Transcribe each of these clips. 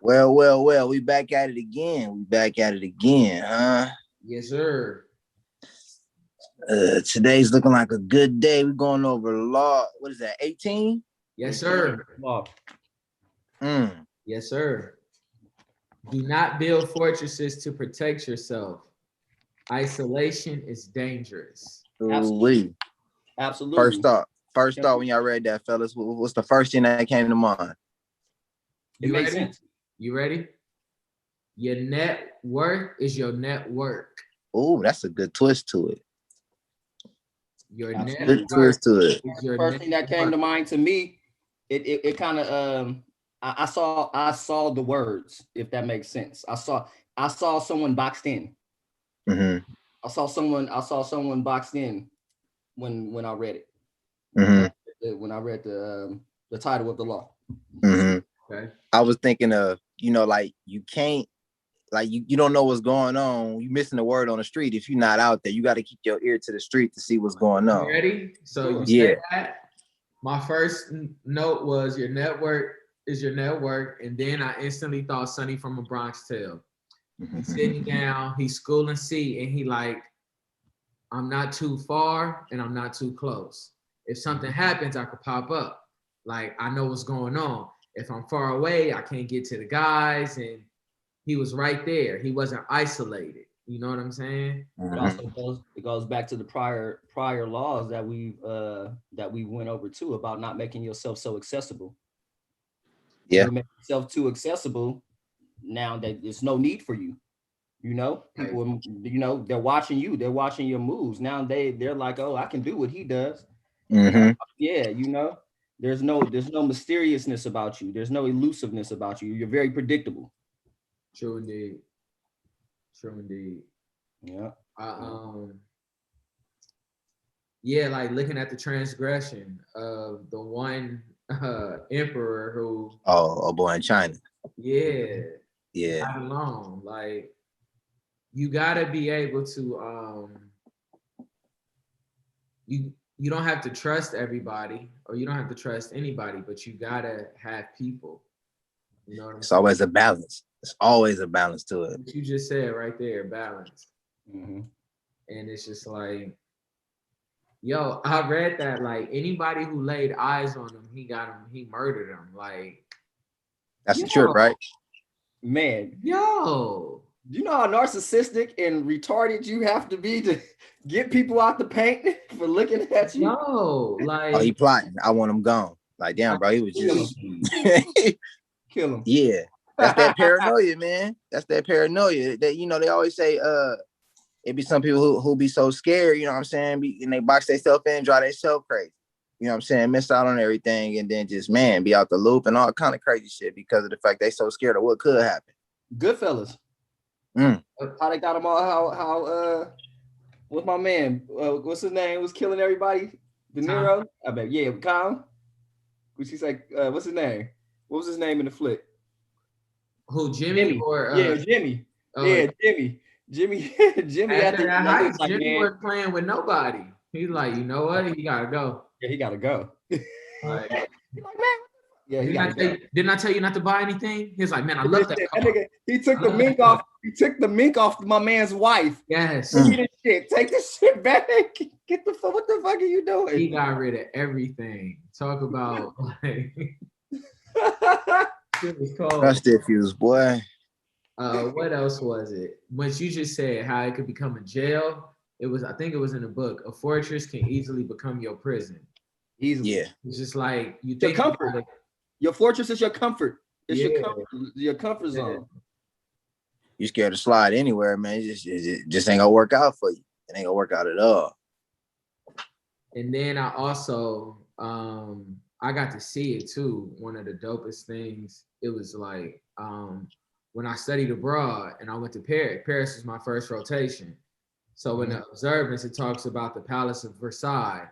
Well. We back at it again. Huh? Yes, sir. Today's looking like a good day. We're going over law. What is that? 18? Yes, sir. Law. Yes, sir. Do not build fortresses to protect yourself. Isolation is dangerous. Absolutely. First thought when y'all read that, fellas. What's the first thing that came to mind? It makes sense. You ready? Your net worth is your network. Oh, that's a good twist to it. Your net good twist to it. The first thing that came to mind to me, it kind of I saw the words, if that makes sense. I saw someone boxed in. Mm-hmm. I saw someone boxed in when I read it. Mm-hmm. When I read the title of the law. Mm-hmm. Okay. I was thinking of, like you can't, like you don't know what's going on. You missing the word on the street. If you're not out there, you got to keep your ear to the street to see what's going on. You ready? So you said that. My first note was your network is your network, and then I instantly thought Sonny from A Bronx Tale. He's sitting down, he's schooling C, and he like, I'm not too far and I'm not too close. If something happens, I could pop up. Like, I know what's going on. If I'm far away, I can't get to the guys, and he was right there. He wasn't isolated. You know what I'm saying? It goes back to the prior laws that we went over too, about not making yourself so accessible. Yeah. You make yourself too accessible, now that there's no need for you. People, they're watching you. They're watching your moves. Now they're like, oh, I can do what he does. Mm-hmm. Yeah, there's no mysteriousness about you. There's no elusiveness about you. You're very predictable. True indeed. Yeah. Yeah, like looking at the transgression of the one emperor who. Oh, a boy in China. Yeah. Yeah. Not alone. Like, you gotta be able to you don't have to trust everybody, or you don't have to trust anybody, but you gotta have people. You know what I'm saying? Always a balance. It's always a balance to it. What you just said right there, balance. Mm-hmm. And it's just like, yo, I read that like anybody who laid eyes on him, he murdered him. Like, that's the truth, right? Man, yo. You know how narcissistic and retarded you have to be to get people out the paint for looking at you? No, like, oh, he plotting. I want him gone. Like, damn, bro, he was just kill him. Yeah, that's that paranoia, man. That's that paranoia. That they always say, it be some people who be so scared. You know what I'm saying? And they box themselves in, drive themselves crazy. You know what I'm saying? Miss out on everything, and then just be out the loop and all kind of crazy shit because of the fact they so scared of what could happen. Goodfellas. How they got them all? How what's my man? What's his name? Was killing everybody? De Niro. I bet. Yeah, Kyle. Which he's like, what's his name? What was his name in the flick? Who, Jimmy? Or Jimmy. Jimmy. Jimmy. After that heist, like, Jimmy was playing with nobody. He's like, you know what? He gotta go. Yeah, he gotta go. Like, he's like, man. Yeah, didn't I tell you not to buy anything? He's like, man, I love that nigga. He took the mink off. He took the mink off my man's wife. Yes. Look at this shit. Take this shit back. Get the fuck. What the fuck are you doing? He got rid of everything. Talk about like. It was cold. Trust issues, boy. What else was it? Once you just said how it could become a jail. I think it was in the book. A fortress can easily become your prison. Easily. Yeah. It's just like you think your comfort. Your fortress is your comfort. It's your comfort zone. You're scared to slide anywhere, man. It just ain't gonna work out for you. It ain't gonna work out at all. And then I also I got to see it too. One of the dopest things. It was like when I studied abroad and I went to Paris. Paris was my first rotation. So in the observance, it talks about the Palace of Versailles.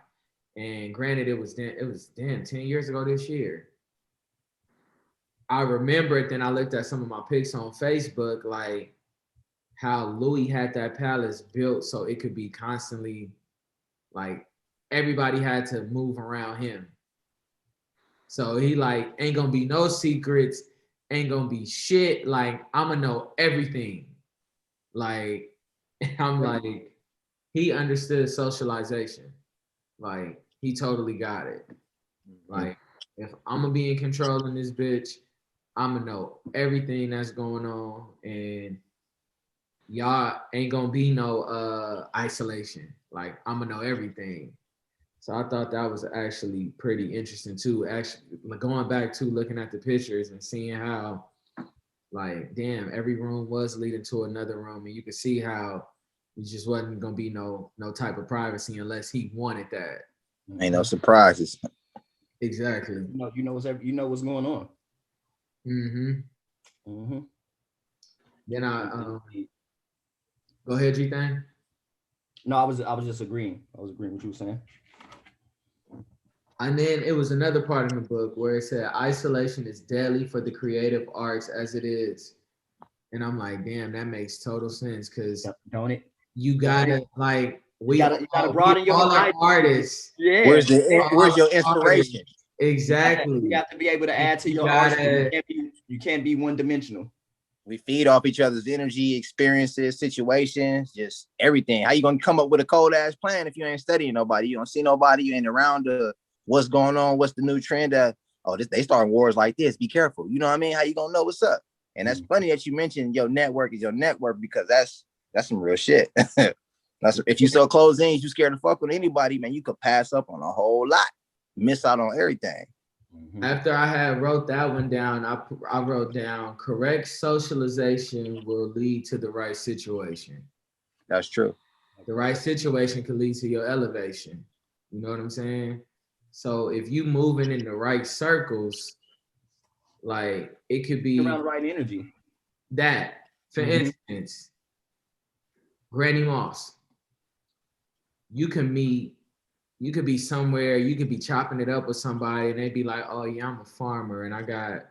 And granted, it was 10 years ago this year. I remember it, then I looked at some of my pics on Facebook, like how Louis had that palace built so it could be constantly, like, everybody had to move around him. So he like, ain't gonna be no secrets, ain't gonna be shit. Like, I'm gonna know everything. Like, I'm like, he understood socialization. Like, he totally got it. Like, if I'm gonna be in control in this bitch, I'm gonna know everything that's going on, and y'all ain't gonna be no isolation. Like, I'm gonna know everything. So I thought that was actually pretty interesting too. Actually, like, going back to looking at the pictures and seeing how, like, damn, every room was leading to another room, and you could see how it just wasn't gonna be no type of privacy unless he wanted that. Ain't no surprises. Exactly. You know what's going on. Then go ahead, G-Thang. No, I was just agreeing. I was agreeing with you saying. And then it was another part in the book where it said isolation is deadly for the creative arts as it is. And I'm like, damn, that makes total sense, because don't it? You gotta like you gotta broaden your horizon. Artists. Yeah. Where's your inspiration? Artists. Exactly. You have to be able to add to your arsenal. You can't be one dimensional. We feed off each other's energy, experiences, situations, just everything. How you gonna come up with a cold ass plan if you ain't studying nobody? You don't see nobody. You ain't around what's going on. What's the new trend? They starting wars like this. Be careful. You know what I mean? How you gonna know what's up? And that's funny that you mentioned your network is your network, because that's some real shit. That's if you so close in, you scared to fuck with anybody, man. You could pass up on a whole lot, miss out on everything. After I had wrote that one down, I wrote down correct socialization will lead to the right situation. That's true. The right situation could lead to your elevation. You know what I'm saying? So if you moving in the right circles, like, it could be around the right energy. That, for instance, Granny Moss. You could be somewhere, you could be chopping it up with somebody, and they'd be like, oh yeah, I'm a farmer and I got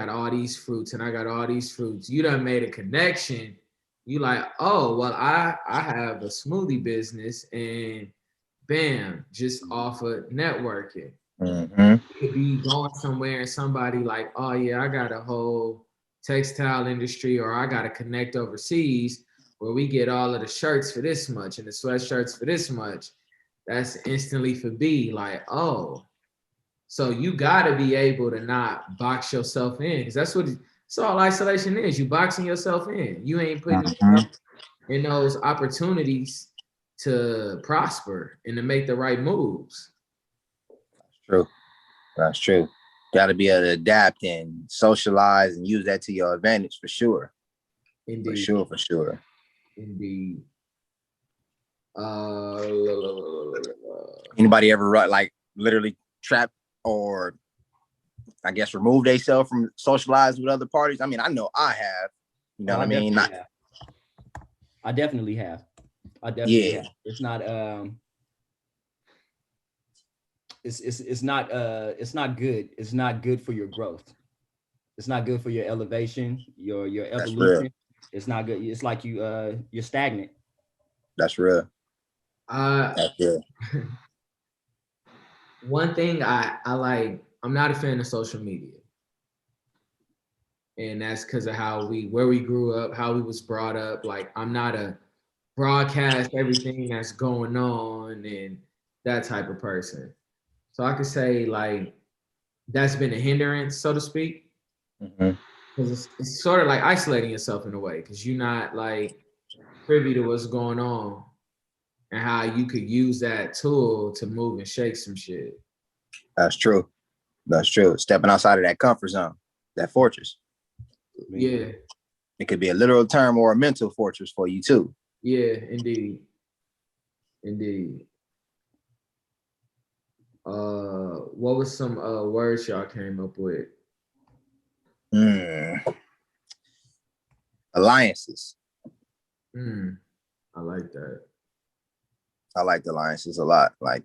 all these fruits and I got all these fruits. You done made a connection. You like, oh, well, I have a smoothie business, and bam, just off of networking. You could be going somewhere and somebody like, oh yeah, I got a whole textile industry, or I got to connect overseas where we get all of the shirts for this much and the sweatshirts for this much. That's instantly for B. Like, oh, so you got to be able to not box yourself in, because that's all isolation is. You boxing yourself in. You ain't putting yourself in those opportunities to prosper and to make the right moves. That's true. Got to be able to adapt and socialize and use that to your advantage for sure. Indeed. For sure. Indeed. Anybody ever like literally trapped or I guess remove themselves from socializing with other parties? I mean, I know I have. You know what I mean? I definitely have. Have. It's not it's not good. It's not good for your growth. It's not good for your elevation, your evolution. It's not good. It's like you're stagnant. That's real. That's real. One thing I like, I'm not a fan of social media. And that's because of where we grew up, how we was brought up. Like, I'm not a broadcast everything that's going on and that type of person. So I could say, like, that's been a hindrance, so to speak. Because it's sort of like isolating yourself in a way, because you're not like privy to what's going on and how you could use that tool to move and shake some shit. That's true. Stepping outside of that comfort zone, that fortress. Yeah. It could be a literal term or a mental fortress for you too. Yeah, indeed. What was some words y'all came up with? Alliances. I like that. I like the alliances a lot. Like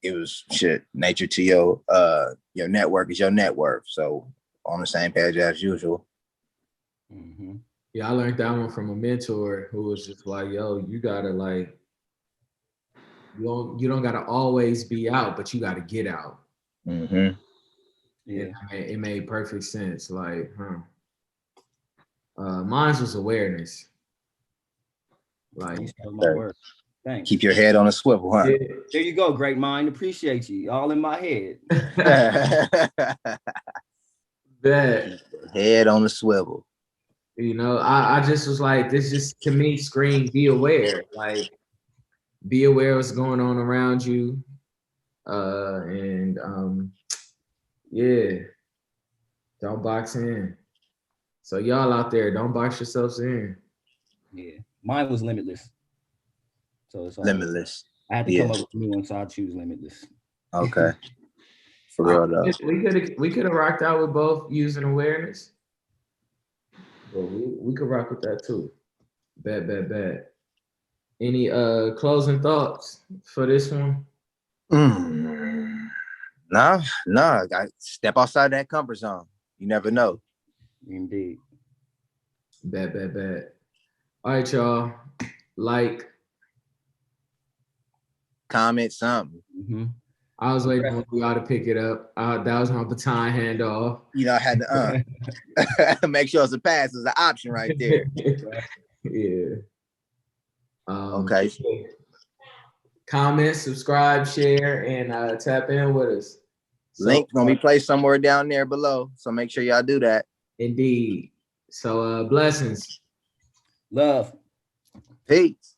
it was shit. Nature to your network is your net worth. So on the same page as usual. Yeah, I learned that one from a mentor who was just like, yo, you gotta like, you don't gotta always be out, but you gotta get out. Yeah. It made perfect sense. Like, mine was awareness. Like, You stole my word. Thanks. Keep your head on a swivel, huh? yeah. There you go, great mind. Appreciate you. All in my head. That, Head on a swivel. you know, I just was like, this just to me screamed be aware. Like, be aware what's going on around you. Yeah, don't box in. So y'all out there, don't box yourselves in. Yeah. Mine was limitless. So it's all Limitless. I had to come up with a new one, so I choose limitless. Okay. For real though. We could have rocked out with both using awareness. But we could rock with that too. Bet. Any closing thoughts for this one? Nah. I step outside that comfort zone. You never know. Indeed. Bet. All right, y'all. Like, Comment something. Mm-hmm. I was waiting for y'all to pick it up. That was my baton handoff. You know, I had to make sure it's a pass is an option right there. Yeah. Okay. Comment, subscribe, share, and tap in with us. Link gonna be placed somewhere down there below. So make sure y'all do that. Indeed. So blessings. Love. Peace.